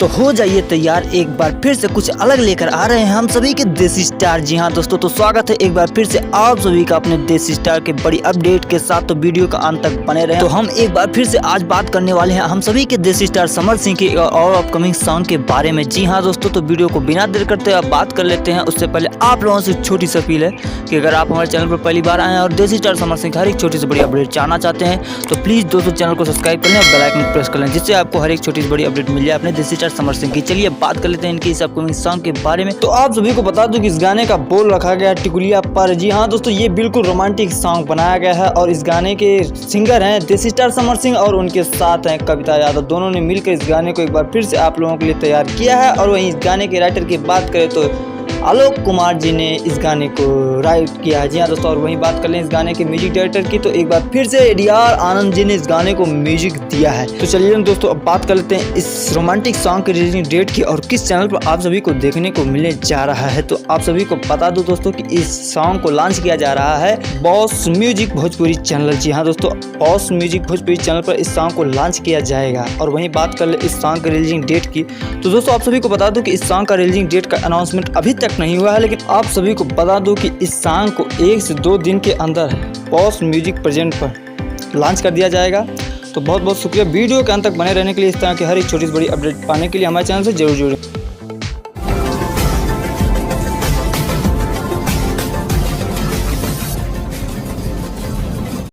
तो हो जाइए तैयार, एक बार फिर से कुछ अलग लेकर आ रहे हैं हम सभी के देसी स्टार। जी हाँ दोस्तों, तो स्वागत है एक बार फिर से आप सभी का अपने देसी स्टार के बड़ी अपडेट के साथ। तो वीडियो का अंत तक बने रहे। तो हम एक बार फिर से आज बात करने वाले हैं हम सभी के देसी स्टार समर सिंह के और अपकमिंग सॉन्ग के बारे में। जी हाँ दोस्तों, तो वीडियो को बिना देर करते अब बात कर लेते हैं। उससे पहले आप लोगों से छोटी सी अपील है कि अगर आप हमारे चैनल पर पहली बार आए हैं और देसी स्टार समर सिंह हर एक छोटी से बड़ी अपडेट जानना चाहते हैं तो प्लीज दोस्तों चैनल को सब्सक्राइब कर लें और बेल आइकन प्रेस कर लें, जिससे आपको हर एक छोटी से बड़ी अपडेट मिल जाए अपने देसी स्टार समर सिंह की। चलिए बात कर लेते हैं इनके इस अपकमिंग सॉन्ग के बारे में। तो आप सभी को बता दूं कि इस गाने का बोल रखा गया टिकुलिया पर। जी हाँ दोस्तों, ये बिल्कुल रोमांटिक सॉन्ग बनाया गया है और इस गाने के सिंगर हैं देसी स्टार समर सिंह और उनके साथ हैं कविता यादव। दोनों ने मिलकर इस गाने को एक बार फिर से आप लोगों के लिए तैयार किया है। और वहीं इस गाने के राइटर की बात करें तो आलोक कुमार जी ने इस गाने को राइट किया है। जी हाँ दोस्तों, और वहीं बात कर लें इस गाने के म्यूजिक डायरेक्टर की तो एक बार फिर से ADR आनंद जी ने इस गाने को म्यूजिक दिया है। तो चलिए दोस्तों अब बात कर लेते हैं इस रोमांटिक सॉन्ग की रिलीजिंग डेट की और किस चैनल पर आप सभी को देखने को मिलने जा रहा है। तो आप सभी को बता दूं दोस्तों कि इस सॉन्ग को लॉन्च किया जा रहा है बॉस म्यूजिक भोजपुरी चैनल। जी हाँ दोस्तों, बॉस म्यूजिक भोजपुरी चैनल पर इस सॉन्ग को लॉन्च किया जाएगा। और वहीं बात कर ले इस सॉन्ग की रिलीजिंग डेट की तो दोस्तों आप सभी को बता दूं कि इस सॉन्ग का रिलीजिंग डेट का अनाउंसमेंट अभी तक नहीं हुआ है, लेकिन आप सभी को बता दूं कि इस सॉन्ग को 1 से 2 दिन के अंदर बॉस म्यूजिक प्रेजेंट पर लॉन्च कर दिया जाएगा। तो बहुत बहुत शुक्रिया वीडियो के अंत तक बने रहने के लिए। इस तरह की हर एक छोटी से बड़ी अपडेट पाने के लिए हमारे चैनल से जरूर जुड़ें।